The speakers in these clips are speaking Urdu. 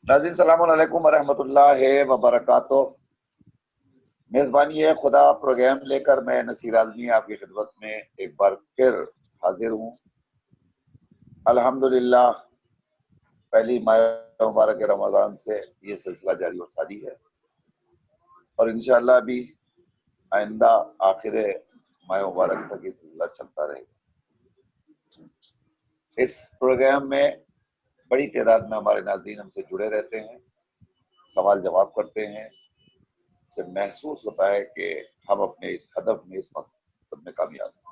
ناظرین السلام علیکم ورحمۃ اللہ وبرکاتہ۔ میزبانی ہے خدا پروگرام لے کر میں نصیر اعظمی آپ کی خدمت میں ایک بار پھر حاضر ہوں۔ الحمدللہ پہلی ماہ مبارک رمضان سے یہ سلسلہ جاری و ساری ہے، اور انشاءاللہ بھی آئندہ آخر ماہ مبارک تک یہ سلسلہ چلتا رہے گا۔ اس پروگرام میں بڑی تعداد میں ہمارے ناظرین ہم سے جڑے رہتے ہیں، سوال جواب کرتے ہیں، سے محسوس ہوتا ہے کہ ہم اپنے اس ہدف میں، اس مقصد میں کامیاب ہیں۔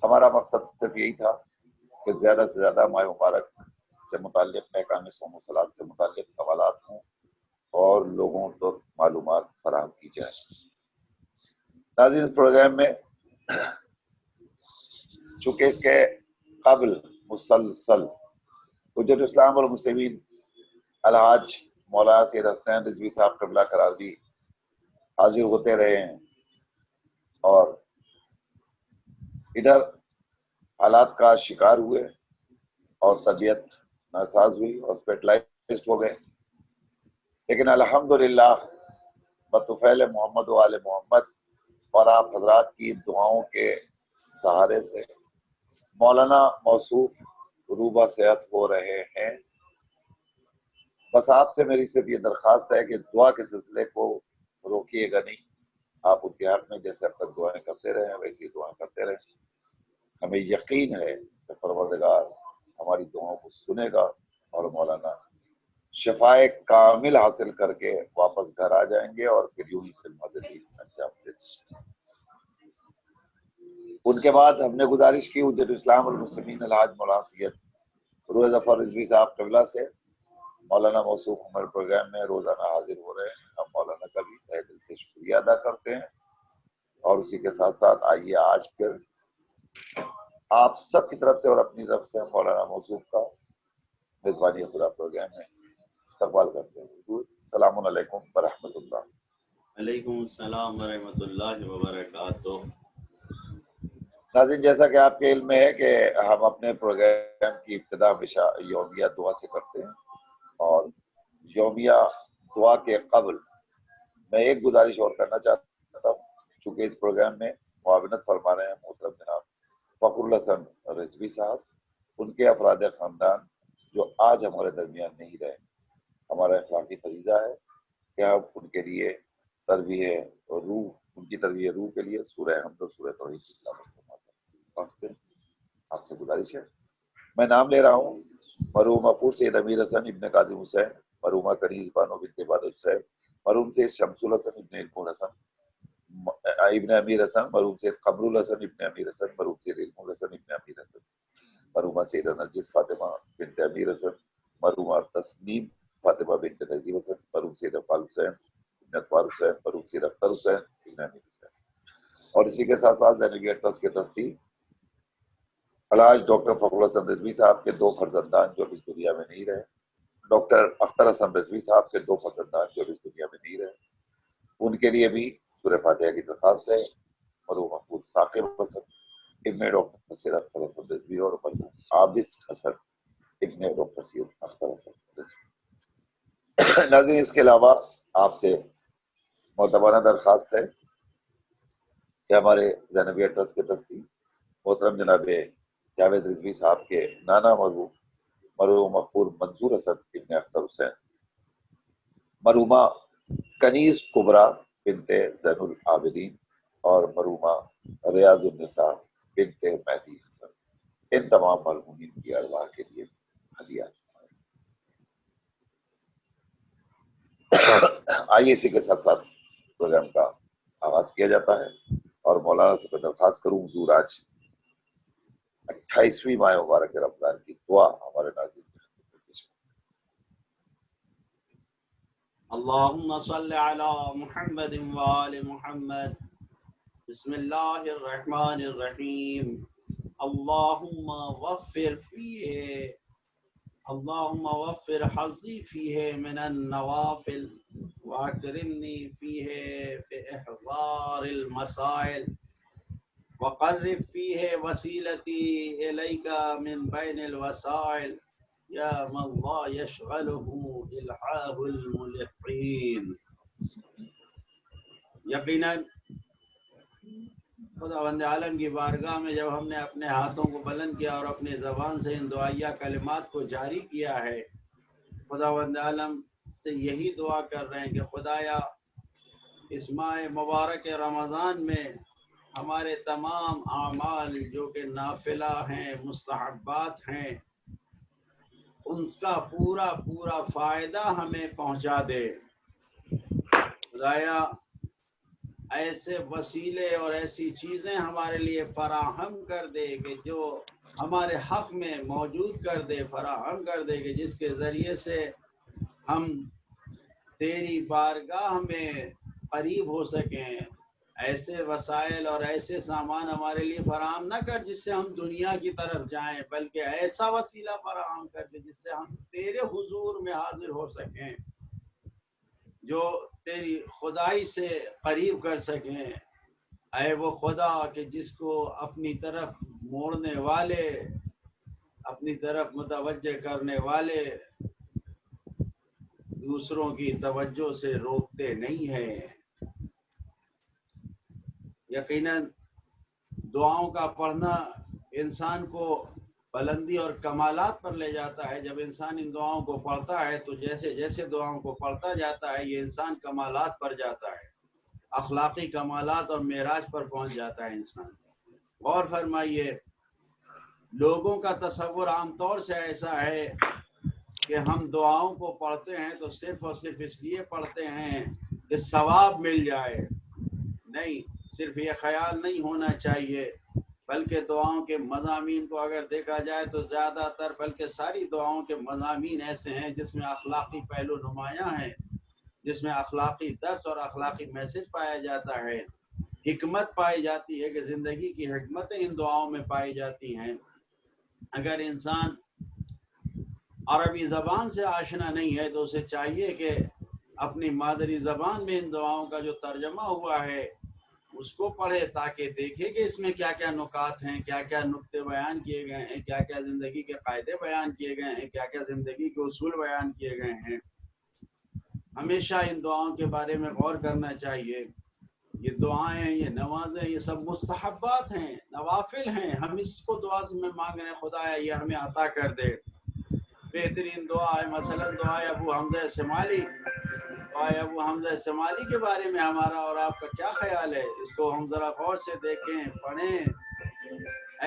ہمارا مقصد صرف یہی تھا کہ زیادہ سے زیادہ ماہ مبارک سے متعلق احکام صوم و صلات سے متعلق سوالات ہوں اور لوگوں تک معلومات فراہم کی جائے۔ ناظرین اس پروگرام میں چونکہ اس کے قبل مسلسل حجت اسلام والمسلمین الحاج مولانا سید حسنین رضوی صاحب قبلہ قراردی حاضر ہوتے رہے ہیں، اور ادھر حالات کا شکار ہوئے اور طبیعت ناساز ہوئی، ہاسپٹلائزڈ ہو گئے، لیکن الحمدللہ بطفیل محمد و آل محمد اور آپ حضرات کی دعاؤں کے سہارے سے مولانا موصوف روبہ صحت ہو رہے ہیں۔ بس آپ سے میری صرف یہ درخواست ہے کہ دعا کے سلسلے کو روکیے گا نہیں، آپ ان کے حق میں جیسے اب تک دعائیں کرتے رہے ہیں ویسے ہی دعائیں کرتے رہیں۔ ہمیں یقین ہے کہ پروردگار ہماری دعاؤں کو سنے گا اور مولانا شفائے کامل حاصل کر کے واپس گھر آ جائیں گے اور پھر یوں ہی خدمت دین انجام دیں۔ ان کے بعد ہم نے گزارش کی حجت اسلام والمسلمین الحاج مولانا سید روح ظفر رضوی صاحب قبلہ سے مولانا موصوف ہمارے پروگرام میں روزانہ حاضر ہو رہے ہیں۔ ہم مولانا کا بھی تہہ دل سے شکریہ ادا کرتے ہیں، اور اسی کے ساتھ ساتھ آئیے آج پھر آپ سب کی طرف سے اور اپنی طرف سے مولانا موصوف کا میزبانی خدا پروگرام میں استقبال کرتے ہیں۔ حضور السلام علیکم ورحمۃ اللہ۔ علیکم السلام ورحمۃ اللہ وبرکاتہ۔ ناظرین جیسا کہ آپ کے علم میں ہے کہ ہم اپنے پروگرام کی ابتدا ہمیشہ یومیہ دعا سے کرتے ہیں، اور یومیہ دعا کے قبل میں ایک گزارش اور کرنا چاہتا ہوں، چونکہ اس پروگرام میں معاونت فرما رہے ہیں محترم جناب فخر الحسن رضوی صاحب، ان کے افراد خاندان جو آج ہمارے درمیان نہیں رہے، ہمارا اخلاقی فریضہ ہے کہ ہم ان کے لیے ترویح روح، ان کی ترویح روح کے لیے سورہ حمد و سورہ توحید کی تلاوت فرماتے ہیں۔ آپ سے گزارش ہے، میں نام لے رہا ہوں مرحوم مقبول سید امیر حسن ابن قاسم حسین، مرحومہ کنیز بانو بنت عباد حسین، مرحوم سید شمس الحسن ابن علم الحسن ابن امیر حسن، مرحوم سید قمر الحسن ابن امیر حسن، مرحوم سید علم الحسن ابن امیر حسن، مرحومہ سیدہ نرجس فاطمہ بنت امیر حسن، مرحومہ تسنیم فاطمہ بنت تہذیب حسن، مرحوم سید افضال حسین ابن اطوار حسین، مرحوم سید اختر حسین ابن امیر حسین، اور اسی کے ساتھ ساتھ زینبیہ ٹرسٹ کے ٹرسٹی الحاج ڈاکٹر فخر الحسن رضوی صاحب کے دو فرزندان جو اس دنیا میں نہیں رہے، ڈاکٹر اختر حسن رضوی صاحب کے دو فرزندان جو اس دنیا میں نہیں رہے، ان کے لیے بھی سورہ فاتحہ کی درخواست ہے۔ مرحوم محمود ثاقب حسن ابن ڈاکٹر سید اختر حسن رضوی اور مرحوم عابس حسن ابن ڈاکٹر سید اختر حسن رضوی۔ ناظرین اس کے علاوہ آپ سے معتبرانہ درخواست ہے کہ ہمارے زینبیہ ٹرسٹ کے ٹرسٹی محترم جناب جاوید رضوی صاحب کے نانا مرحوم مغفور منظور حسن ابن اختر حسین، مرحومہ کنیز کبریٰ بنت زین العابدین اور مرحومہ ریاض النساء بنت مہدی حسن، ان تمام مرحومین کی ارواح کے لیے ہدیہ۔ آئیے اسی کے ساتھ ساتھ پروگرام کا آغاز کیا جاتا ہے، اور مولانا سے میں درخواست کروں حضور آج 28ویں ماہ مبارک رمضان کی دعا ہمارے ناظرین کی خدمت میں پیش کریں۔ اللہم صل علی محمد وآل محمد، بسم اللہ الرحمن الرحیم۔ اللہم وفر حظی فیہ من النوافل واکرمنی فیہ فی احضار المسائل وقرب فیہ وسیلتی الیک من بین الوسائل یا من لا یشغلہ الحاح الملحین۔ یقیناً خداوند عالم کی بارگاہ میں جب ہم نے اپنے ہاتھوں کو بلند کیا اور اپنی زبان سے ان دعائیہ کلمات کو جاری کیا ہے، خداوند عالم سے یہی دعا کر رہے ہیں کہ خدایا اس ماہ مبارک رمضان میں ہمارے تمام اعمال جو کہ نافلہ ہیں، مستحبات ہیں، ان کا پورا پورا فائدہ ہمیں پہنچا دے۔ خدایا ایسے وسیلے اور ایسی چیزیں ہمارے لیے فراہم کر دے کہ جو ہمارے حق میں موجود کر دے، فراہم کر دے کہ جس کے ذریعے سے ہم تیری بارگاہ میں قریب ہو سکیں۔ ایسے وسائل اور ایسے سامان ہمارے لیے فراہم نہ کر جس سے ہم دنیا کی طرف جائیں، بلکہ ایسا وسیلہ فراہم کر دے جس سے ہم تیرے حضور میں حاضر ہو سکیں، جو تیری خدائی سے قریب کر سکیں۔ اے وہ خدا کہ جس کو اپنی طرف موڑنے والے، اپنی طرف متوجہ کرنے والے دوسروں کی توجہ سے روکتے نہیں ہیں۔ یقیناً دعاؤں کا پڑھنا انسان کو بلندی اور کمالات پر لے جاتا ہے۔ جب انسان ان دعاؤں کو پڑھتا ہے تو جیسے جیسے دعاؤں کو پڑھتا جاتا ہے یہ انسان کمالات پر جاتا ہے، اخلاقی کمالات اور معراج پر پہنچ جاتا ہے انسان۔ غور فرمائیے، لوگوں کا تصور عام طور سے ایسا ہے کہ ہم دعاؤں کو پڑھتے ہیں تو صرف اور صرف اس لیے پڑھتے ہیں کہ ثواب مل جائے۔ نہیں، صرف یہ خیال نہیں ہونا چاہیے، بلکہ دعاؤں کے مضامین کو اگر دیکھا جائے تو زیادہ تر بلکہ ساری دعاؤں کے مضامین ایسے ہیں جس میں اخلاقی پہلو نمایاں ہیں، جس میں اخلاقی درس اور اخلاقی میسج پایا جاتا ہے، حکمت پائی جاتی ہے کہ زندگی کی حکمتیں ان دعاؤں میں پائی جاتی ہیں۔ اگر انسان عربی زبان سے آشنا نہیں ہے تو اسے چاہیے کہ اپنی مادری زبان میں ان دعاؤں کا جو ترجمہ ہوا ہے اس کو پڑھے، تاکہ دیکھے کہ اس میں کیا کیا نکات ہیں، کیا کیا نکتے بیان کیے گئے ہیں، کیا کیا زندگی کے قاعدے بیان کیے گئے ہیں، کیا کیا زندگی کے اصول بیان کیے گئے ہیں۔ ہمیشہ ان دعاؤں کے بارے میں غور کرنا چاہیے۔ یہ دعائیں، یہ نمازیں، یہ سب مستحبات ہیں، نوافل ہیں، ہم اس کو دعا میں مانگ رہے ہیں خدایا یہ ہمیں عطا کر دے۔ بہترین دعا ہے مثلا دعائے ابو حمزہ شمالی۔ دعائے ابو حمزہ شمالی کے بارے میں ہمارا اور آپ کا کیا خیال ہے؟ اس کو ہم ذرا غور سے دیکھیں، پڑھیں۔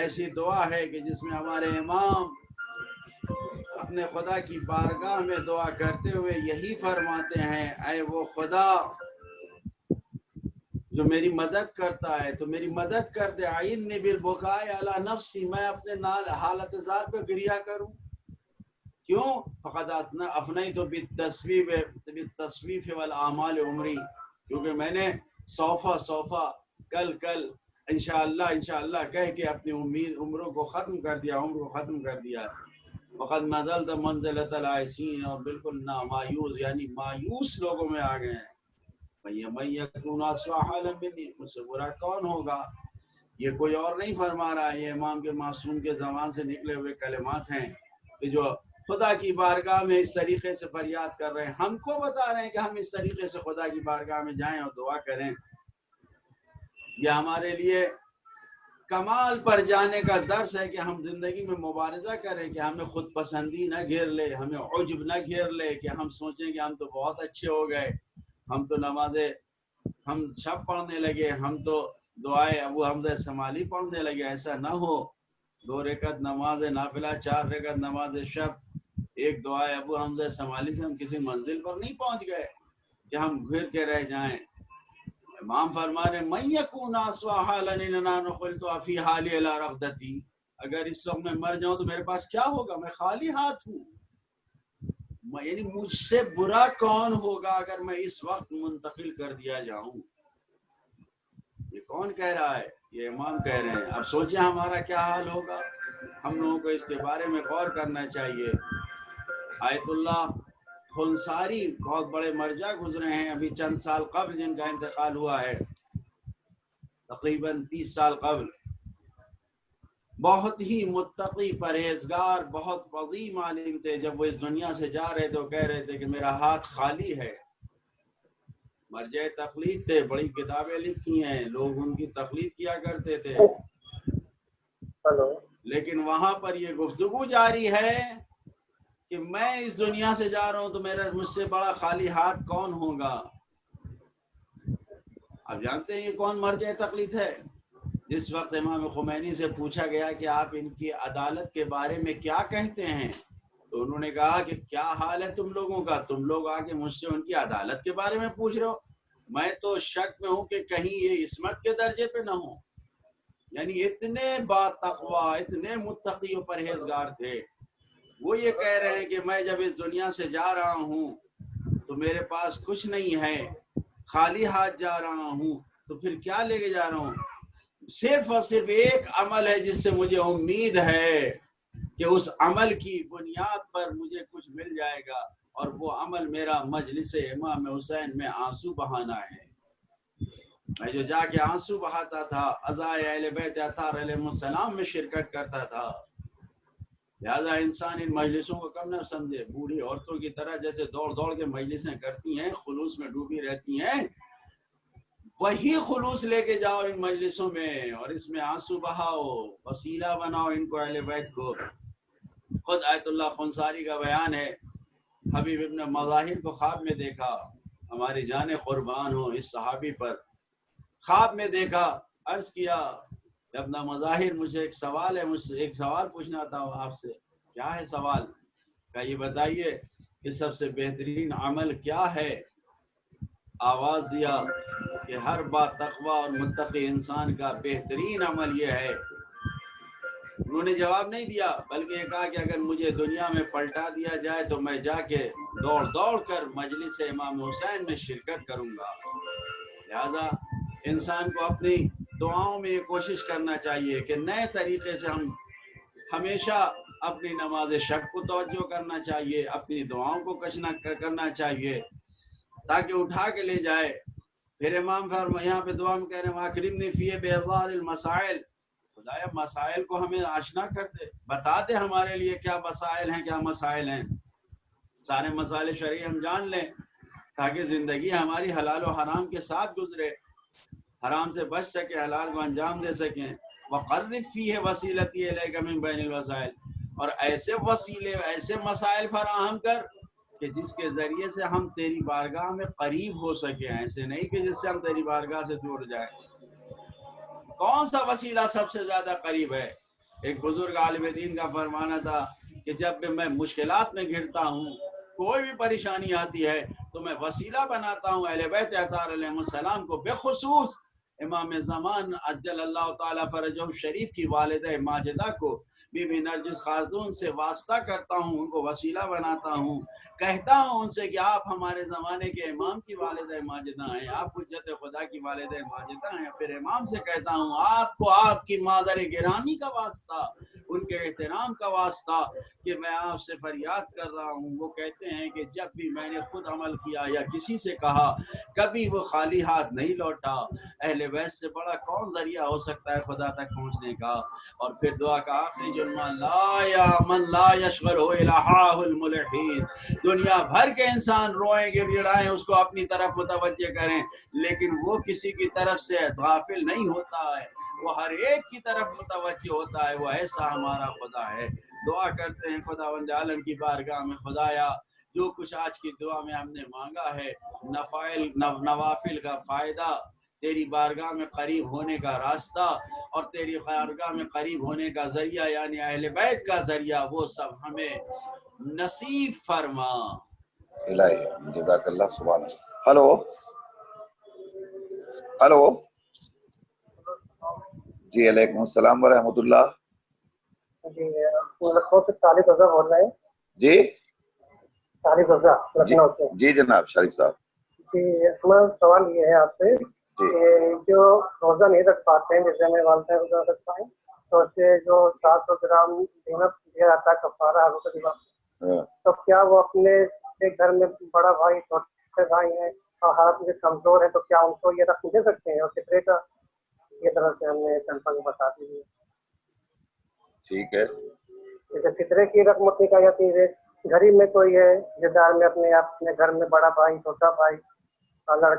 ایسی دعا ہے کہ جس میں ہمارے امام اپنے خدا کی بارگاہ میں دعا کرتے ہوئے یہی فرماتے ہیں، اے وہ خدا جو میری مدد کرتا ہے تو میری مدد کر دے۔ عینی بالبکاء علی نفسی، میں اپنے حالت زار پہ گریہ کروں کیوں؟ فقد افنیت بالتصویف والاعمال عمری، کیونکہ میں نے سوفا کل انشاءاللہ کہہ کے اپنی عمروں کو ختم کر دیا، عمر کو ختم کر دیا۔ فقد نزلت منزلۃ العائسین، اور بالکل نا مایوس یعنی مایوس لوگوں میں آ گئے ہیں۔ من یکون اسوأ حالا منی، مجھ سے برا کون ہوگا؟ یہ کوئی اور نہیں فرما رہا ہے، یہ امام کے معصوم کے زبان سے نکلے ہوئے کلمات ہیں کہ جو خدا کی بارگاہ میں اس طریقے سے فریاد کر رہے ہیں، ہم کو بتا رہے ہیں کہ ہم اس طریقے سے خدا کی بارگاہ میں جائیں اور دعا کریں۔ یہ ہمارے لیے کمال پر جانے کا درس ہے کہ ہم زندگی میں مبارزہ کریں کہ ہمیں خود پسندی نہ گھیر لے، ہمیں عجب نہ گھیر لے کہ ہم سوچیں کہ ہم تو بہت اچھے ہو گئے، ہم تو نمازیں ہم شب پڑھنے لگے، ہم تو دعائے ابو حمزہ شمالی پڑھنے لگے۔ ایسا نہ ہو۔ 2 رکعت نماز نافلہ، 4 رکعت نماز شب، ایک دعائے ابو حمزہ شمالی سے ہم کسی منزل پر نہیں پہنچ گئے کہ ہم گھر کے رہ جائیں۔ امام فرما رہے من یکون اسوأ حالا اننا نقلت فی حالی الی رغدتی، اگر اس وقت میں مر جاؤں تو میرے پاس کیا ہوگا؟ میں خالی ہاتھ ہوں، یعنی مجھ سے برا کون ہوگا اگر میں اس وقت منتقل کر دیا جاؤں۔ یہ کون کہہ رہا ہے؟ یہ امام کہہ رہے ہیں۔ اب سوچیں ہمارا کیا حال ہوگا۔ ہم لوگوں کو اس کے بارے میں غور کرنا چاہیے۔ آیت اللہ خنصاری بہت بڑے مرجع گزرے ہیں ابھی چند سال قبل، جن کا انتقال ہوا ہے تقریباً 30 سال قبل۔ بہت ہی متقی پرہیزگار بہت عظیم عالم تھے. جب وہ اس دنیا سے جا رہے تو کہہ رہے تھے کہ میرا ہاتھ خالی ہے. مرجع تقلید تھے, بڑی کتابیں لکھی ہیں, لوگ ان کی تقلید کیا کرتے تھے. لیکن وہاں پر یہ گفتگو جاری ہے کہ میں اس دنیا سے جا رہا ہوں تو مجھ سے بڑا خالی ہاتھ کون ہوگا. اب جانتے ہیں یہ کون مرجع تقلید ہے؟ جس وقت امام خمینی سے پوچھا گیا کہ آپ ان کی عدالت کے بارے میں کیا کہتے ہیں, تو انہوں نے کہا کہ کیا حال ہے تم لوگوں کا, تم لوگ آگے مجھ سے ان کی عدالت کے بارے میں پوچھ رہے ہو. میں تو شک میں ہوں کہ کہیں یہ عصمت کے درجے پہ نہ ہو. یعنی اتنے با تقوی, اتنے متقی و پرہیزگار تھے. وہ یہ کہہ رہے ہیں کہ میں جب اس دنیا سے جا رہا ہوں تو میرے پاس کچھ نہیں ہے, خالی ہاتھ جا رہا ہوں, تو پھر کیا لے کے جا رہا ہوں؟ صرف اور صرف ایک عمل ہے جس سے مجھے امید ہے کہ اس عمل کی بنیاد پر مجھے کچھ مل جائے گا, اور وہ عمل میرا مجلس امام حسین میں آنسو بہانا ہے. میں جو جا کے آنسو بہاتا تھا, عزائے اہل بیت اطہار علیہ السلام میں شرکت کرتا تھا. لہذا انسان ان مجلسوں کو کم نہ سمجھے. بوڑھی عورتوں کی طرح جیسے دوڑ دوڑ کے مجلسیں کرتی ہیں, خلوص میں ڈوبی رہتی ہیں, وہی خلوص لے کے جاؤ ان مجلسوں میں, اور اس میں آنسو بہاؤ, وسیلہ بناؤ ان کو, اہل بیت کو. خود آیت اللہ خنساری کا بیان ہے, حبیب ابن مظاہر کو خواب میں دیکھا. ہماری جان قربان ہو اس صحابی پر. خواب میں دیکھا, عرض کیا ابن مظاہر مجھے ایک سوال ہے, مجھ سے ایک سوال پوچھنا تھا آپ سے. کیا ہے سوال؟ کہ یہ بتائیے کہ سب سے بہترین عمل کیا ہے؟ آواز دیا کہ ہر با تقوی اور متقی انسان کا بہترین عمل یہ ہے. انہوں نے جواب نہیں دیا, بلکہ یہ کہا کہ اگر مجھے دنیا میں پلٹا دیا جائے تو میں جا کے دوڑ دوڑ کر مجلس امام حسین میں شرکت کروں گا. لہذا انسان کو اپنی دعاؤں میں یہ کوشش کرنا چاہیے کہ نئے طریقے سے ہم ہمیشہ اپنی نماز شب کو توجہ کرنا چاہیے, اپنی دعاؤں کو کرنا چاہیے تاکہ اٹھا کے لے جائے. پھر امام فرما یہاں پہ دعا میں کہہ رہے ہیں واکرمنی فی بإظہار المسائل, خدایا مسائل کو ہمیں آشنا کر دے, بتا دے ہمارے لیے کیا مسائل ہیں, کیا مسائل ہیں. سارے مسائل شرعی ہم جان لیں تاکہ زندگی ہماری حلال و حرام کے ساتھ گزرے, حرام سے بچ سکیں, حلال کو انجام دے سکیں. وقرب فیہ وسیلتی الیک من بین الوسائل, اور ایسے وسیلے ایسے مسائل فراہم کر کہ جس کے ذریعے سے ہم تیری بارگاہ میں قریب ہو سکیں, ایسے نہیں کہ جس سے ہم تیری بارگاہ سے دور جائیں. کون سا وسیلہ سب سے زیادہ قریب ہے؟ ایک بزرگ عالم دین کا فرمانا تھا کہ جب بھی میں مشکلات میں گھرتا ہوں, کوئی بھی پریشانی آتی ہے, تو میں وسیلہ بناتا ہوں اہل بیت اطہار علیہ السلام کو, بالخصوص امام زمان عجل اللہ تعالیٰ فرجہ شریف کی والدہ ماجدہ کو, بی بی نرجس خاتون سے واسطہ کرتا ہوں, ان کو وسیلہ بناتا ہوں, کہتا ہوں ان سے کہ آپ ہمارے زمانے کے امام کی والدہ ماجدہ ہیں, آپ حجت خدا کی والدہ ماجدہ ہیں. پھر امام سے کہتا ہوں آپ کو آپ کی مادر گرامی کا واسطہ, ان کے احترام کا واسطہ کہ میں آپ سے فریاد کر رہا ہوں. وہ کہتے ہیں کہ جب بھی میں نے خود عمل کیا یا کسی سے کہا, کبھی وہ خالی ہاتھ نہیں لوٹا. اہل بیت سے بڑا کون ذریعہ ہو سکتا ہے خدا تک پہنچنے کا؟ اور پھر دعا کا آخری جملہ, لا یا من لا یشغلہ الہاہ الملحین, دنیا بھر کے انسان روئیں گے گڑائیں, اس کو اپنی طرف متوجہ کریں, لیکن وہ کسی کی طرف سے غافل نہیں ہوتا ہے, وہ ہر ایک کی طرف متوجہ ہوتا ہے. وہ ایسا ہمارا خدا ہے. دعا کرتے ہیں خداوند عالم کی بارگاہ میں, خدایا جو کچھ آج کی دعا میں ہم نے مانگا ہے, نوافل کا فائدہ, تیری بارگاہ میں قریب ہونے کا راستہ, اور تیری بارگاہ میں قریب ہونے کا ذریعہ یعنی اہل بیت کا ذریعہ, وہ سب ہمیں نصیب فرما. الہی جزاک اللہ. سبحان اللہ. ہلو ہلو, جی علیکم السلام ورحمۃ اللہ. جی لکھنؤ سے طالب رضا بول رہے ہیں. جی طالب رضا لکھنؤ سے. جی جناب شریف صاحب. جی ہمارا سوال یہ ہے آپ سے کہ جو روزہ نہیں رکھ پاتے ہیں, جیسے ہمیں والدین روزہ رکھ پائیں, تو اسے جو 700 گرام دینا دیا جاتا ہے کفارہ روزہ دینا, تو کیا وہ اپنے گھر میں بڑا بھائی چھوٹے بھائی ہیں اور حالت میں کمزور ہے, تو کیا ان کو یہ رقم دے سکتے ہیں؟ اور کتنے کا یہ طرح سے ہم نے کنفرم بتا دیجیے. ٹھیک ہے. جیسے فطرے کی رقم نکالی جاتی ہے, گھر میں کوئی ہے رشتے دار میں اپنے گھر میں بڑا بھائی چھوٹا بھائی لڑکا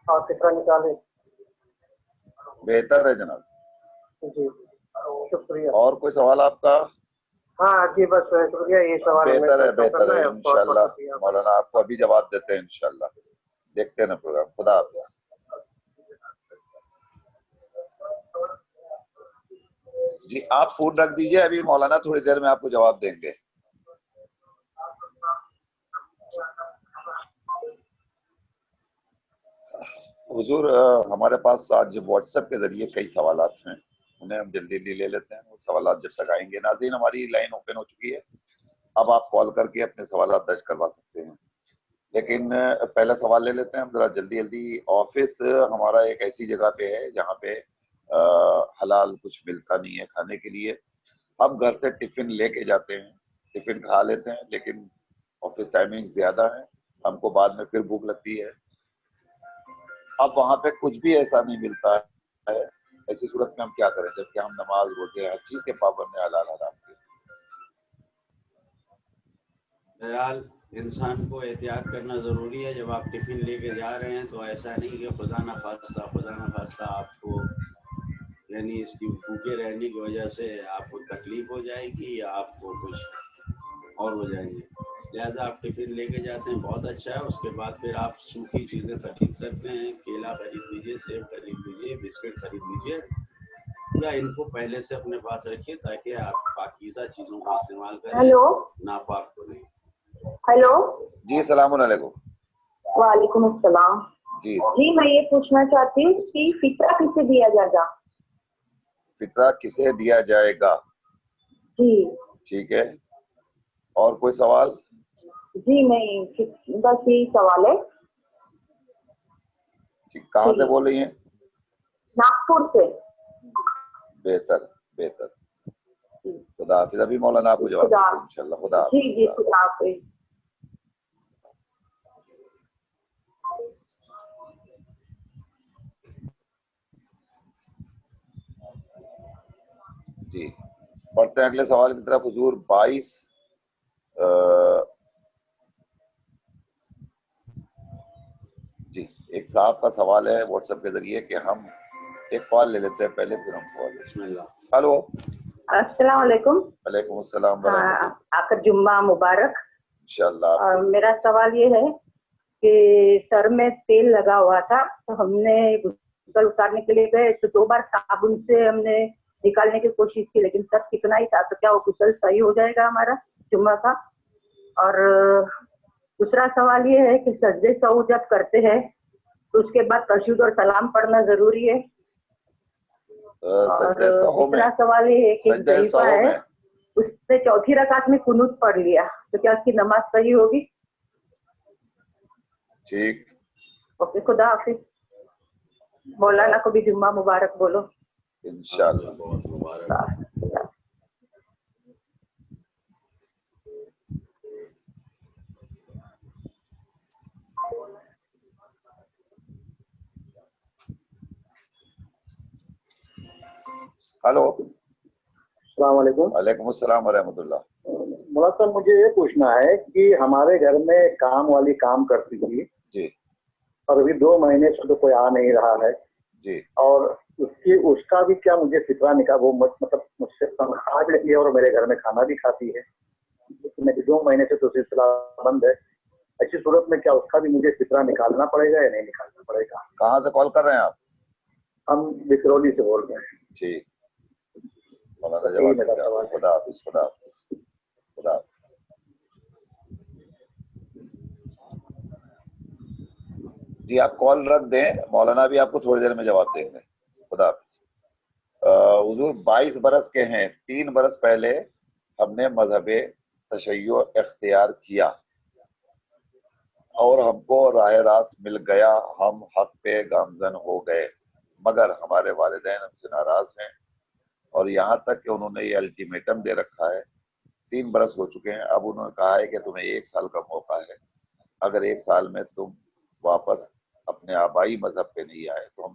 اور فطرہ نکالے. بہتر ہے جناب. جی شکریہ. اور کوئی سوال آپ کا؟ ہاں جی بس شکریہ, یہ سوال ہمیں بہتر ہے کرنا بہتر ہے. ہے. انشاءاللہ مولانا آپ کو ابھی جواب دیتے ہیں انشاءاللہ. دیکھتے ہیں نا پروگرام. خدا حافظ. جی آپ فون رکھ دیجئے, ابھی مولانا تھوڑی دیر میں آپ کو جواب دیں گے. حضور ہمارے پاس آج واٹس ایپ کے ذریعے کئی سوالات ہیں, انہیں ہم جلدی جلدی لے لیتے ہیں. وہ سوالات جب تک آئیں گے. ناظرین ہماری لائن اوپن ہو چکی ہے, اب آپ کال کر کے اپنے سوالات درج کروا سکتے ہیں. لیکن پہلا سوال لے لیتے ہیں ہم ذرا جلدی جلدی. آفس ہمارا ایک ایسی جگہ پہ ہے جہاں پہ حلال کچھ ملتا نہیں ہے کھانے کے لیے. اب گھر سے ٹفن لے کے جاتے ہیں, ٹفن کھا لیتے ہیں, لیکن آفس ٹائمنگ زیادہ ہے, ہم کو بعد میں پھر بھوک لگتی ہے. اب وہاں پہ کچھ بھی ایسا نہیں ملتا ہے. ایسی صورت میں ہم کیا کریں جبکہ ہم نماز روزے ہر چیز کے پابند ہیں حلال حرام کے؟ بہرحال انسان کو احتیاط کرنا ضروری ہے. جب آپ ٹفن لے کے جا رہے ہیں تو ایسا نہیں کہ خدا نخواستہ آپ کو یعنی اس کی بھوکے رہنے کی وجہ سے آپ کو تکلیف ہو جائے گی یا آپ کو کچھ اور ہو جائیں گے. لہٰذا آپ ٹفن لے کے جاتے ہیں بہت اچھا ہے. اس کے بعد پھر آپ سوکھی چیزیں خرید سکتے ہیں. کیلا خرید لیجیے, سیب خرید لیجیے, بسکٹ خرید لیجیے, یا ان کو پہلے سے اپنے پاس رکھیے تاکہ آپ پاکیزہ چیزوں کو استعمال کریں. ہیلو ناپاک کو نہیں. ہیلو جی السلام علیکم. وعلیکم السلام. جی جی میں یہ پوچھنا چاہتی ہوں کہ فطرہ کسے دیا جائے گا؟ فطرہ کسے دیا جائے گا؟ جی ٹھیک ہے. اور کوئی سوال؟ جی نہیں, بس یہی سوال ہے. کہاں سے بول رہی ہیں؟ ناگپور سے. بہتر بہتر. خدا حافظ. ابھی مولانا آپ کو جواب دیتے ہیں انشاءاللہ. خدا حافظ. جی جی خدا حافظ. جی بڑھتے ہیں اگلے سوال کی طرف. حضور 22 جی ایک صاحب کا سوال ہے واٹس ایپ کے ذریعے کہ ہم ایک کال لے لیتے ہیں پہلے پھر ہم سوال. بسم اللہ. ہلو. السلام علیکم. وعلیکم السلام ورحمۃ اللہ. آپ کا جمعہ مبارک. انشاءاللہ. اور میرا سوال یہ ہے کہ سر میں تیل لگا ہوا تھا تو ہم نے غسل اتارنے کے لیے گئے تو 2 بار صابن سے ہم نے نکالنے کی کوشش کی, لیکن سر کتنا ہی تھا. تو کیا وہ غسل صحیح ہو جائے گا ہمارا جمعہ کا؟ اور دوسرا سوال یہ ہے کہ سجدے سہو جب کرتے ہیں تو اس کے بعد تشہد اور سلام پڑھنا ضروری ہے. اور تیسرا سوال یہ ہے کہ ضعیفہ ہے, اس نے چوتھی رکعت میں قنوت پڑھ لیا تو کیا اس کی نماز صحیح ہوگی؟ ٹھیک. اوکے خدا حافظ. مولانا کو بھی جمعہ مبارک بولو. انشاءاللہ. بہت مبارک. ہلو. السلام علیکم. وعلیکم السلام ورحمۃ اللہ. مولانا صاحب مجھے یہ پوچھنا ہے کہ ہمارے گھر میں کام والی کام کرتی تھی جی. اور ابھی 2 مہینے سے تو کوئی آ نہیں رہا ہے جی. اور اس کا بھی کیا مجھے فطرہ نکال, وہ مطلب مجھ سے تنخواہ بھی لیتی ہے اور میرے گھر میں کھانا بھی کھاتی ہے, لیکن 2 مہینے سے تو سلسلہ بند ہے. ایسی صورت میں کیا اس کا بھی مجھے فطرہ نکالنا پڑے گا یا نہیں نکالنا پڑے گا؟ کہاں سے کال کر رہے ہیں آپ؟ ہم بکرولی سے بول رہے ہیں. ٹھیک. مولانا جواب دیتے ہیں. خدا حافظ. خدا حافظ. خدا حافظ. جی آپ کال رکھ دیں, مولانا بھی آپ کو تھوڑی دیر میں جواب دیں گے. خدا حافظ. حضور 22 برس کے ہیں. 3 برس پہلے ہم نے مذہب تشیع اختیار کیا اور ہم کو راہ راست مل گیا, ہم حق پہ گامزن ہو گئے, مگر ہمارے والدین ہم سے ناراض ہیں اور یہاں تک کہ انہوں نے یہ الٹیمیٹم دے رکھا ہے. 3 برس ہو چکے ہیں. اب انہوں نے کہا ہے کہ تمہیں 1 سال کا موقع ہے, اگر 1 سال میں تم واپس اپنے آبائی مذہب پہ نہیں آئے تو ہم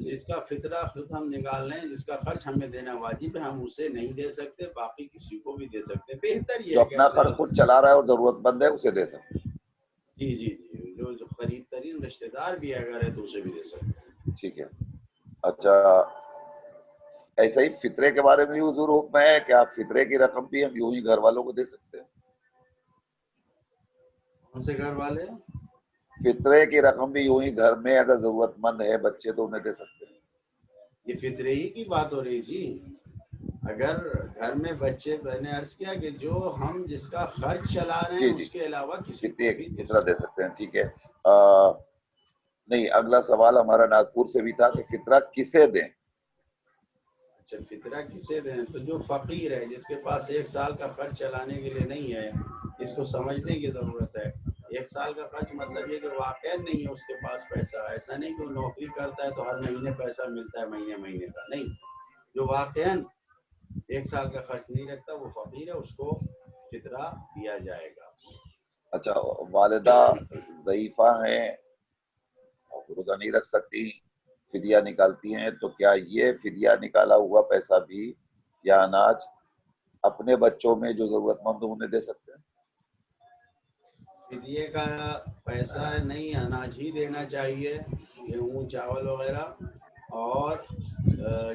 جس کا فطرہ خود ہم نکال لیں, جس کا خرچ ہمیں دینا واجب ہے, ہم اسے نہیں دے سکتے, باقی کسی کو بھی دے سکتے. بہتر یہ جو ہے کہ اپنا خرچ خود چلا رہا ہے اور ضرورت مند ہے اسے دے سکتے ہیں. جی جی جی, جو قریب ترین رشتے دار بھی اگر ہے تو اسے بھی دے سکتے ہیں. ٹھیک ہے. اچھا, ایسا ہی فطرے کے بارے میں بھی حضور حکم ہے کہ آپ فطرے کی رقم بھی ہم یوں ہی گھر والوں کو دے سکتے ہیں؟ کون سے گھر والے؟ فطرے کی رقم بھی یوں ہی گھر میں اگر ضرورت مند ہے بچے تو انہیں دے سکتے ہیں. یہ فطرے ہی کی بات ہو رہی تھی. اگر گھر میں بچے, میں نے عرض کیا کہ جو ہم جس کا خرچ چلا رہے ہیں جی اس کے علاوہ کسی کو بھی دے فطرہ دے سکتے سکتے ہیں. ٹھیک ہے. نہیں, اگلا سوال ہمارا ناگپور سے بھی تھا کہ فطرہ کسے دیں؟ اچھا, فطرہ کسے دیں؟ تو جو فقیر ہے, جس کے پاس 1 سال کا خرچ چلانے کے لیے نہیں ہے, اس کو سمجھنے کی ضرورت ہے. 1 سال کا خرچ مطلب یہ کہ واقعہ نہیں ہے اس کے پاس پیسہ. ایسا نہیں کہ وہ نوکری کرتا ہے تو ہر مہینے پیسہ ملتا ہے مہینے کا, نہیں. جو واقعہ 1 سال کا خرچ نہیں رکھتا وہ فقیر ہے, اس کو فطرہ دیا جائے گا. اچھا, والدہ ضعیفہ ہیں, روزہ نہیں رکھ سکتی, فدیہ نکالتی ہیں, تو کیا یہ فدیہ نکالا ہوا پیسہ بھی یا اناج اپنے بچوں میں جو ضرورت مند انہیں دے سکتے ہیں؟ فدیے کا پیسہ نہیں, اناج ہی دینا چاہیے, گیہوں چاول وغیرہ. اور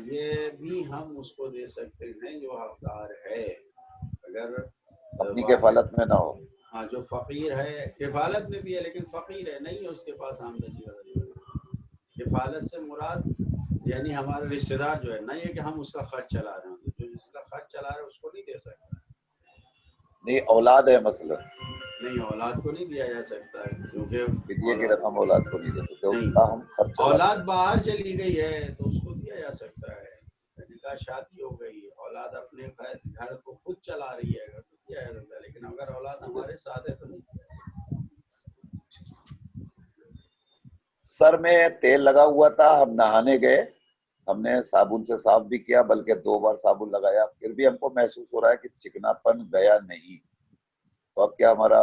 یہ بھی ہم اس کو دے سکتے ہیں جو حقدار ہے, اگر اپنی واقع. کفالت میں نہ ہو. ہاں, جو فقیر ہے, کفالت میں بھی ہے لیکن فقیر ہے, نہیں ہے اس کے پاس آمدنی وغیرہ. کفالت سے مراد یعنی ہمارے رشتے دار جو ہے, نہیں ہے کہ ہم اس کا خرچ چلا رہے ہیں, جو جس کا خرچ چلا رہے ہیں اس کو نہیں دے سکتے. نہیں, اولاد ہے مثلا, نہیں, اولاد کو نہیں دیا جا سکتا ہے کیونکہ فدیے کی رقم اولاد کو نہیں دے سکتے, اس نہیں, کا ہم خرچ چلا اولاد سکتے ہیں. باہر چلی گئی ہے تو اس کو دیا جا سکتا ہے. نکاح شادی ہو گئی, اولاد اپنے گھر کو خود چلا رہی ہے اگر تو دیا جا سکتا ہے, لیکن اگر اولاد ہمارے ساتھ ہے تو نہیں دیا جا سکتا. سر میں تیل لگا ہوا تھا, ہم نہانے گئے, ہم نے صابن سے صاف بھی کیا, بلکہ 2 بار صابن لگایا, پھر بھی ہم کو محسوس ہو رہا ہے کہ چکنا پن گیا نہیں, تو اب کیا ہمارا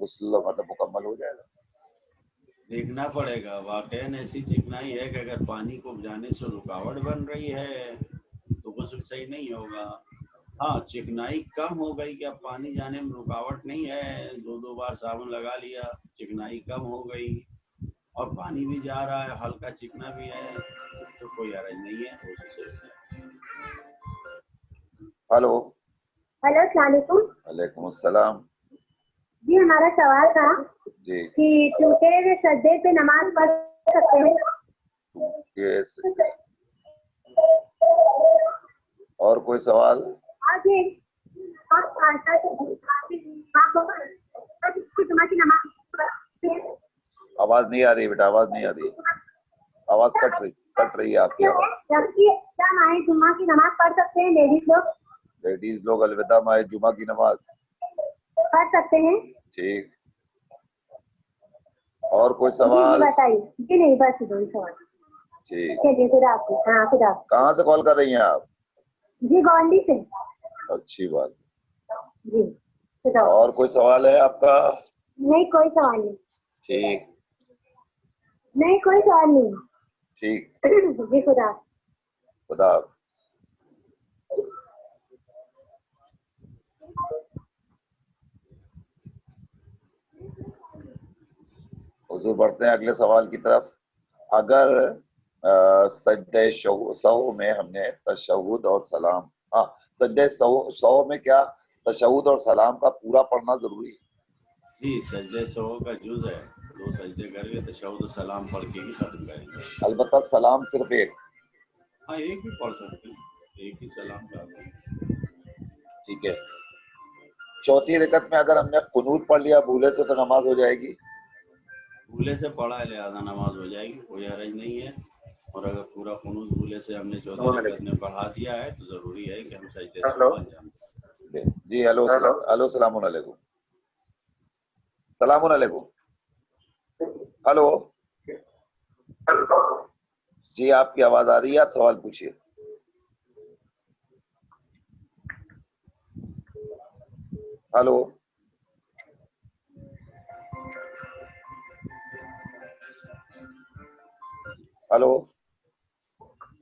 غسل مطلب مکمل ہو جائے گا؟ دیکھنا پڑے گا. واقعاً ایسی چکنائی ہے کہ اگر پانی کو جانے سے رکاوٹ بن رہی ہے تو غسل صحیح نہیں ہوگا. ہاں, چکنائی کم ہو گئی کہ اب پانی جانے میں رکاوٹ نہیں ہے, 2 بار صابن لگا لیا, چکنائی کم ہو گئی اور پانی بھی جا رہا ہے, ہلکا چکنا بھی ہے, تو کوئی حرج نہیں ہے, غسل صحیح ہے. ہلو. ہیلو, السلام علیکم. وعلیکم السلام. جی, ہمارا سوال تھا جی, کہ ٹوٹے ہوئے سجدے پہ نماز پڑھ سکتے ہیں؟ اور کوئی سوال؟ آواز نہیں آ رہی بیٹا, آواز نہیں آ رہی, آواز کٹ رہی ہے آپ کی آواز. کیا مائیں جمعہ کی نماز پڑھ سکتے ہیں لیڈیز لوگ؟ لیڈیز لوگ الوداع مائے جمعہ کی نماز پڑھ سکتے ہیں. ٹھیک. اور کوئی جی سوال؟ بتائیے. جی نہیں, بس 2 سوال. ٹھیک. چلیے, خدا حافظ. ہاں, خدا حافظ. کہاں سے کال کر رہی ہیں آپ؟ جی, گونڈی سے. اچھی بات. جی, خدا حافظ. اور کوئی سوال ہے آپ کا؟ نہیں, کوئی سوال نہیں. ٹھیک. نہیں, کوئی سوال نہیں. ٹھیک. جی, خدا. خدا. حضور بڑھتے ہیں اگلے سوال کی طرف. اگر سجدہ سہو میں ہم نے تشہد اور سلام, سجدہ سہو میں کیا تشہد اور سلام کا پورا پڑھنا ضروری ہے؟ جی, سجدہ سہو کا جز ہے, 2 سجدے کر کے تشہد و سلام پڑھ کے ہی ختم کریں گے. البتہ سلام صرف ایک. ہاں, ایک بھی پڑھ سکتے ہیں, ایک ہی سلام کا. ٹھیک ہے. چوتھی رکعت میں اگر ہم نے قنوت پڑھ لیا بھولے سے تو نماز ہو جائے گی؟ بھولے سے پڑھا ہے لہٰذا نماز ہو جائے گی, کوئی حرج نہیں ہے. اور اگر پورا قنوت بھولے سے ہم نے چوتھی رکعت میں پڑھا دیا ہے تو ضروری ہے کہ ہم سجدہ سہو انجام دیں. جی, ہلو. السلام علیکم. السلام علیکم. ہلو. جی, آپ کی آواز آ رہی ہے, آپ سوال پوچھیے. ہلو. ہلو.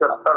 70।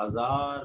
1000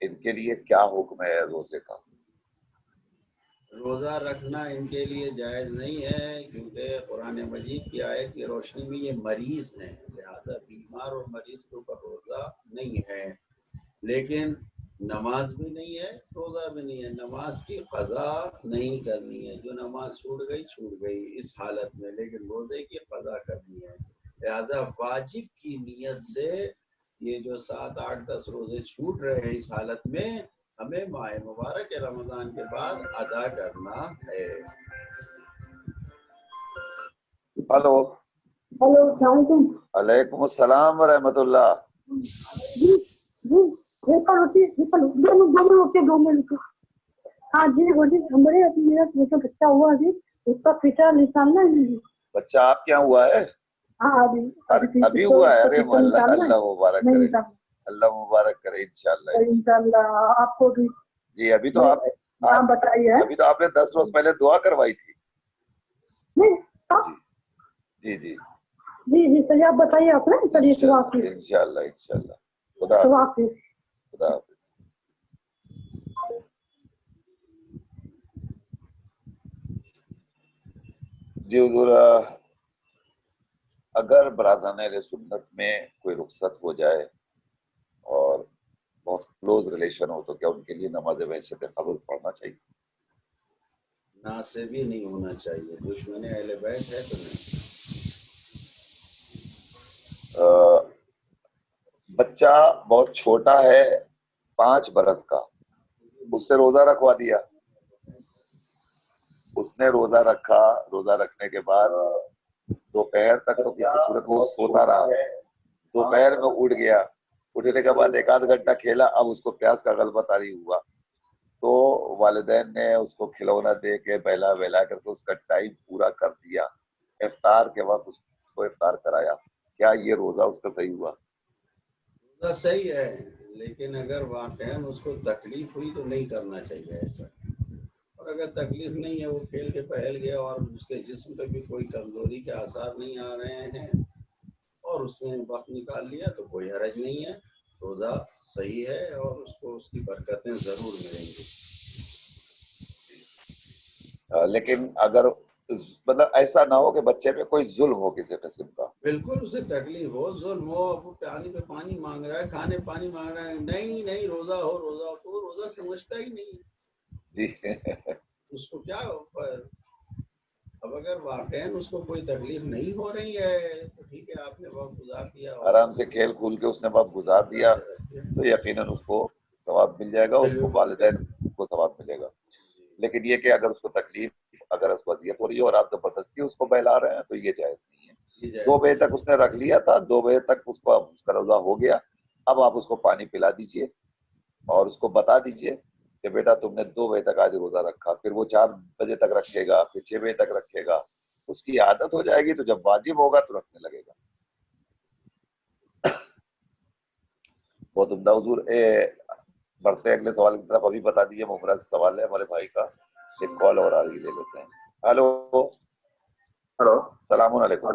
ان کے لیے کیا حکم ہے روزے کا؟ روزہ رکھنا ان کے لیے جائز نہیں ہے، کیونکہ قرآن مجید کی آیت کی روشنی میں یہ مریض ہیں، لہذا بیمار اور مریض کے اوپر روزہ نہیں ہے۔ لیکن نماز بھی نہیں ہے، روزہ بھی نہیں ہے، نماز کی قضا نہیں کرنی ہے، جو نماز چھوٹ گئی اس حالت میں، لیکن روزے کی قضا کرنی ہے۔ لہذا واجب کی نیت سے یہ جو 7، 8، 10 روزے چھوٹ رہے ہیں اس حالت میں، ہمیں ماہ مبارک رمضان کے بعد ادا کرنا ہے۔ ہلو، ہلو السلام علیکم۔ وعلیکم السلام ورحمۃ اللہ۔ جی جی ہاں جی بولیے۔ ہمارے میرا چھوٹا بچہ ہوا ابھی، اس کا فیچر نکالنا ہے۔ بچہ آپ کیا ہوا ہے؟ ہاں ابھی ہوا ہے؟ ارے اللہ مبارک کرے، اللہ مبارک کرے انشاءاللہ۔ آپ کو بھی جی ابھی تو آپ بتائیے، ابھی تو آپ نے 10 روز پہلے دعا کروائی تھی۔ جی جی جی جی چلیے آپ بتائیے آپ نے۔ چلیے انشاءاللہ انشاءاللہ۔ خدا حافظ۔ خدا حافظ۔ جی حضور، اگر برادران اہل سنت میں کوئی رخصت ہو جائے اور بہت کلوز ریلیشن ہو تو کیا ان کے لیے نماز وحشت قبر پڑھنا چاہیے؟ ناصبی نہیں ہونا چاہیے، دشمن اہل بیت ہے تو نہیں۔ بچہ بہت چھوٹا ہے، 5 برس کا، اس سے روزہ رکھوا دیا، اس نے روزہ رکھا، روزہ رکھنے کے بعد دوپہر تک تو کسی صورت وہ سوتا رہا، دوپہر میں اٹھ گیا، اٹھنے کے بعد 1 آدھ گھنٹہ کھیلا، اب اس کو پیاس کا غلبہ طاری ہوا تو والدین نے اس کو کھلونا دے کے بہلا بہلا کر کے اس کا ٹائم پورا کر دیا، افطار کے وقت اس کو افطار کرایا، کیا یہ روزہ اس کا صحیح ہوا؟ روزہ صحیح ہے، لیکن اگر واقعاً اس کو تکلیف ہوئی تو نہیں کرنا چاہیے ایسا، اور اگر تکلیف نہیں ہے، وہ کھیل کے پہل گیا اور اس کے جسم پہ بھی کوئی کمزوری کے آثار نہیں آ رہے ہیں اور اس نے وقت نکال لیا تو کوئی حرج نہیں ہے، روزہ صحیح ہے اور اس کو اس کی برکتیں ضرور ملیں گی۔ لیکن اگر مطلب ایسا نہ ہو کہ بچے پہ کوئی ظلم ہو کسی قسم کا، بالکل اسے تکلیف ہو، ظلم ہو، وہ پانی پہ پانی مانگ رہا ہے، کھانے پانی مانگ رہا ہے، نہیں نہیں روزہ ہو، روزہ ہو، تو روزہ سمجھتا ہی نہیں جی اس کو کیا اب اگر واقعاً اس کو کوئی تکلیف نہیں ہو رہی ہے تو ٹھیک ہے، آپ نے وقت گزار دیا، آرام سے کھیل کھول کے اس نے وقت گزار دیا تو یقیناً اس کو ثواب مل جائے گا، اس کو والدین کو ثواب ملے گا۔ لیکن یہ کہ اگر اس کو تکلیف، اگر اس کو اذیت ہو رہی ہے اور آپ زبردستی اس کو بہلا رہے ہیں تو یہ جائز نہیں ہے۔ 2 بجے تک اس نے رکھ لیا تھا، 2 بجے تک اس کو اس کا روزہ ہو گیا، اب آپ اس کو پانی پلا دیجئے اور اس کو بتا دیجئے کہ بیٹا تم نے 2 بجے تک آج روزہ رکھا، پھر وہ 4 بجے تک رکھے گا، پھر 6 بجے تک رکھے گا، اس کی عادت ہو جائے گی تو جب واجب ہوگا تو رکھنے لگے گا۔ بہت عمدہ حضور۔ بڑھتے اگلے سوال کی طرف، ابھی بتا دیجیے، ممرز سوال ہے ہمارے بھائی کا، ایک کال اور آ رہی لے لیتے ہیں۔ ہلو ہلو السلام علیکم۔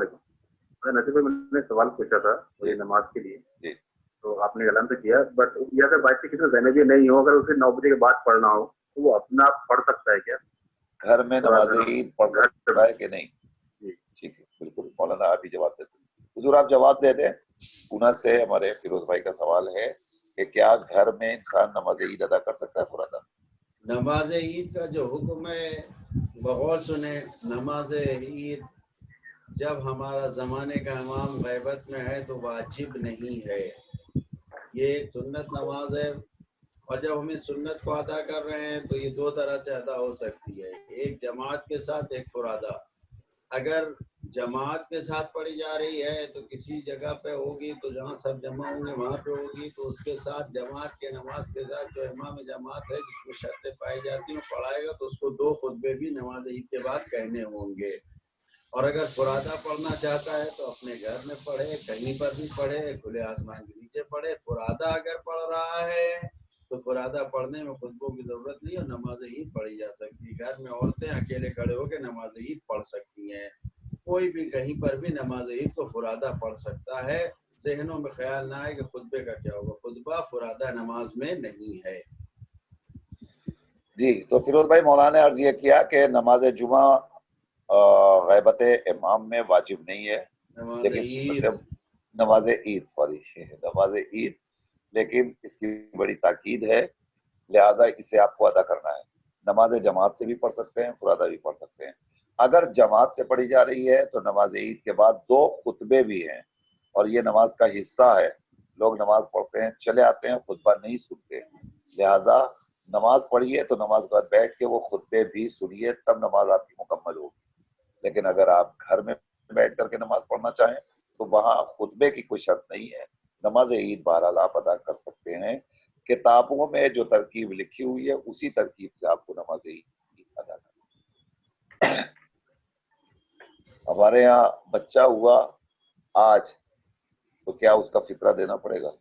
نصیر بھائی، میں نے سوال پوچھا تھا نماز کے لیے، جی تو آپ نے اعلان تو کیا، بٹ یہ اگر بات سے کسی زینبی نہیں ہو، اگر اسے 9 بجے کے بعد پڑھنا ہو تو وہ اپنا آپ پڑھ سکتا ہے کیا؟ گھر میں نماز عید پڑھ سکتا ہے کہ نہیں؟ جی ٹھیک ہے، بالکل مولانا آپ ہی جواب دیتے ہیں۔ حضور آپ جواب دے دیں۔ پونا سے ہمارے فیروز بھائی کا سوال ہے کہ کیا گھر میں انسان نماز عید ادا کر سکتا ہے پورا؟ نماز عید کا جو حکم ہے بغور سنیں، نماز عید جب ہمارا زمانے کا امام غیبت میں ہے تو واجب نہیں ہے، یہ ایک سنت نماز ہے، اور جب ہم اس سنت کو ادا کر رہے ہیں تو یہ 2 طرح سے ادا ہو سکتی ہے، ایک جماعت کے ساتھ، ایک فرادا۔ اگر جماعت کے ساتھ پڑھی جا رہی ہے تو کسی جگہ پہ ہوگی تو جہاں سب جمع ہوں گے وہاں پہ ہوگی، تو اس کے ساتھ جماعت کے نماز کے ساتھ جو امام جماعت ہے جس میں شرطیں پائی جاتی ہیں پڑھائے گا تو اس کو 2 خطبے بھی نماز عید کے بعد کہنے ہوں گے۔ اور اگر فرادا پڑھنا چاہتا ہے تو اپنے گھر میں پڑھے، کہیں پر بھی پڑھے، کھلے آسمان کے نیچے پڑھے۔ فرادا اگر پڑھ رہا ہے تو فرادا پڑھنے میں خطبوں کی ضرورت نہیں اور نماز عید پڑھی جا سکتی ہے۔ گھر میں عورتیں اکیلے کھڑے ہو کے نماز عید پڑھ سکتی ہیں، کوئی بھی کہیں پر بھی نماز عید کو فرادا پڑھ سکتا ہے، ذہنوں میں خیال نہ آئے کہ خطبے کا کیا ہوگا. خطبہ فرادہ نماز میں نہیں ہے. جی تو فیروز بھائی مولانا نے عرض یہ کیا کہ نماز جمعہ غیبت امام میں واجب نہیں ہے، لیکن نماز عید لیکن اس کی بڑی تاکید ہے، لہذا اسے آپ کو ادا کرنا ہے. نماز جماعت سے بھی پڑھ سکتے ہیں، فرادہ بھی پڑھ سکتے ہیں. اگر جماعت سے پڑھی جا رہی ہے تو نماز عید کے بعد 2 خطبے بھی ہیں، اور یہ نماز کا حصہ ہے. لوگ نماز پڑھتے ہیں چلے آتے ہیں، خطبہ نہیں سنتے، لہذا نماز پڑھیے تو نماز کے بعد بیٹھ کے وہ خطبے بھی سنیے، تب نماز آپ کی مکمل ہوگی. لیکن اگر آپ گھر میں بیٹھ کر کے نماز پڑھنا چاہیں تو وہاں خطبے کی کوئی شرط نہیں ہے. نماز عید بہرحال آپ ادا کر سکتے ہیں. کتابوں میں جو ترکیب لکھی ہوئی ہے اسی ترکیب سے آپ کو نماز عید ادا کرنا ہے. ہمارے یہاں بچہ ہوا آج تو کیا اس کا فطرہ دینا پڑے گا؟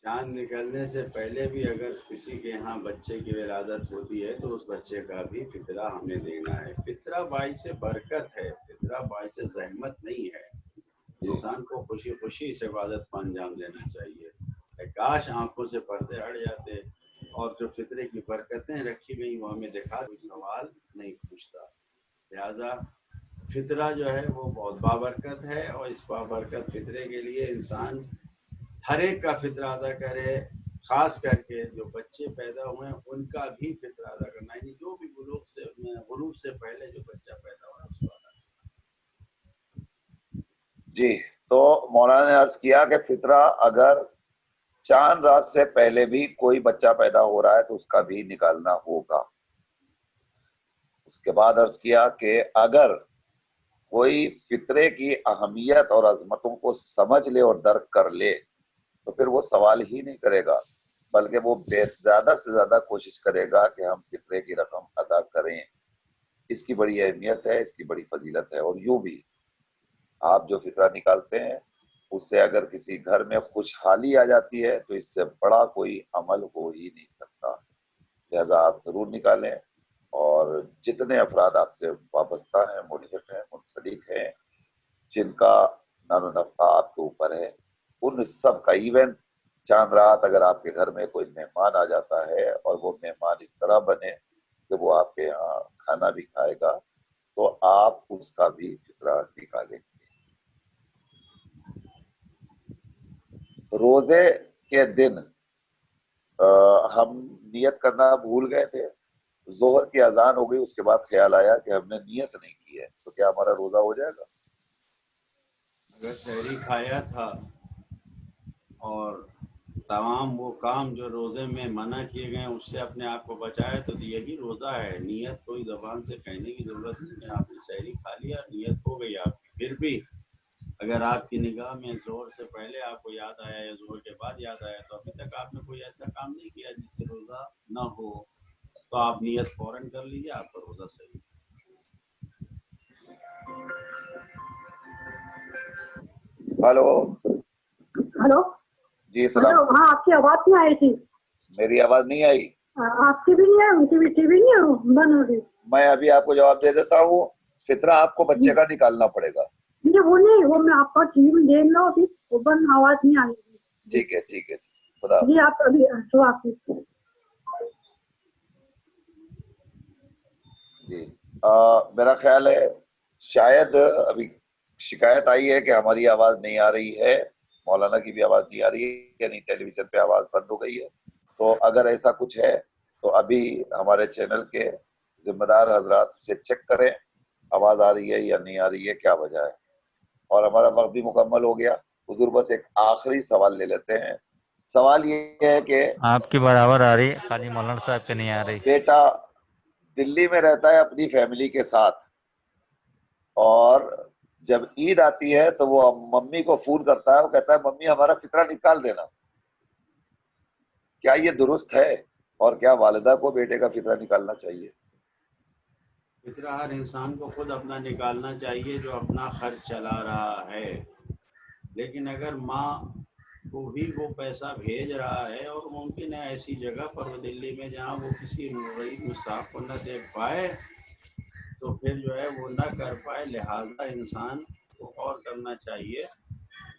چاند نکلنے سے پہلے بھی اگر کسی کے یہاں بچے کی ولادت ہوتی ہے تو اس بچے کا بھی فطرہ ہمیں دینا ہے. فطرہ باعث برکت ہے، فطرہ باعث زحمت نہیں ہے. انسان کو خوشی خوشی اس عبادت کو انجام دینا چاہیے. کاش آنکھوں سے پردے ہٹ جاتے اور جو فطرے کی برکتیں رکھی گئی وہ ہمیں دکھا، کوئی سوال نہیں پوچھتا. لہذا فطرہ جو ہے وہ بہت بابرکت ہے، اور اس بابرکت فطرے کے لیے انسان ہر ایک کا فطرہ ادا کرے. خاص کر کے جو بچے پیدا ہوئے ہیں ان کا بھی فطرہ ادا کرنا، یعنی جو بھی غروب سے پہلے جو بچہ پیدا ہوا اس کو ادا کرنا. جی تو مولانا نے عرض کیا کہ فطرہ اگر چاند رات سے پہلے بھی کوئی بچہ پیدا ہو رہا ہے تو اس کا بھی نکالنا ہوگا. اس کے بعد عرض کیا کہ اگر کوئی فطرے کی اہمیت اور عظمتوں کو سمجھ لے اور درک کر لے تو پھر وہ سوال ہی نہیں کرے گا، بلکہ وہ زیادہ سے زیادہ کوشش کرے گا کہ ہم فطرے کی رقم ادا کریں. اس کی بڑی اہمیت ہے، اس کی بڑی فضیلت ہے. اور یوں بھی آپ جو فطرہ نکالتے ہیں اس سے اگر کسی گھر میں خوشحالی آ جاتی ہے تو اس سے بڑا کوئی عمل ہو ہی نہیں سکتا. لہذا آپ ضرور نکالیں، اور جتنے افراد آپ سے وابستہ ہیں، ملحق ہیں، منسلک ہیں، جن کا نان و نفع آپ کے اوپر ہے، ان سب کا ایون چاند رات اگر آپ کے گھر میں کوئی مہمان آ جاتا ہے اور وہ مہمان اس طرح بنے کہ وہ آپ کے یہاں کھانا بھی کھائے گا تو آپ اس کا بھی فطرہ نکالیں گے. روزے کے دن ہم نیت کرنا بھول گئے تھے، ظہر کی اذان ہو گئی، اس کے بعد خیال آیا کہ ہم نے نیت نہیں کی ہے، تو کیا ہمارا روزہ ہو جائے گا؟ اگر سحری کھایا تھا اور تمام وہ کام جو روزے میں منع کیے گئے اس سے اپنے آپ کو بچائے تو یہی روزہ ہے. نیت کوئی زبان سے کہنے کی ضرورت نہیں ہے. آپ نے سحری کھا لیا، نیت ہو گئی آپ کی. پھر بھی اگر آپ کی نگاہ میں ظہر سے پہلے آپ کو یاد آیا یا ظہر کے بعد یاد آیا تو ابھی تک آپ نے کوئی ایسا کام نہیں کیا جس سے روزہ نہ ہو، تو آپ نیت فوراً کر لیجیے، آپ کا روزہ صحیح. ہلو ہلو جی سلام. ہاں آپ کی آواز نہیں آئی تھی. میری آواز نہیں آئی؟ آپ کی بھی نہیں ہے، ان کی بھی ٹی وی نہیں ہے، بند ہو گئی. میں ابھی آپ کو جواب دے دیتا ہوں. فطرہ آپ کو بچے کا نکالنا پڑے گا. وہ نہیں، وہ میں آپ کا ٹی وی دیکھ لو، ابھی وہ بند آواز نہیں آئی. ٹھیک ہے ٹھیک ہے، خدا جی آپ ابھی جی میرا خیال ہے شاید ابھی شکایت آئی ہے کہ ہماری آواز نہیں آ رہی ہے، مولانا کی بھی آواز نہیں آ رہی ہے، یعنی ٹیلی ویژن پہ آواز بند ہو گئی ہے. تو اگر ایسا کچھ ہے تو ابھی ہمارے چینل کے ذمہ دار حضرات سے چیک کریں آواز آ رہی ہے یا نہیں آ رہی ہے، کیا وجہ ہے. اور ہمارا وقت بھی مکمل ہو گیا. حضور بس ایک آخری سوال لے لیتے ہیں. سوال یہ ہے کہ آپ کی برابر آ رہی ہے، خالی مولانا صاحب کے نہیں آ رہی. بیٹا دلی میں رہتا ہے اپنی فیملی کے ساتھ، اور جب عید آتی ہے تو وہ ممی کو فون کرتا ہے، وہ کہتا ہے ممی ہمارا فطرہ نکال دینا. کیا یہ درست ہے؟ اور کیا والدہ کو بیٹے کا فطرہ نکالنا چاہیے؟ فطرہ ہر انسان کو خود اپنا نکالنا چاہیے جو اپنا خرچ چلا رہا ہے. لیکن اگر ماں کو بھی وہ پیسہ بھیج رہا ہے اور ممکن ہے ایسی جگہ پر وہ دلی میں جہاں وہ کسی غریب مستحق کو نہ دیکھ پائے تو پھر جو ہے وہ نہ کر پائے، لہذا انسان کو غور کرنا چاہیے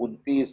29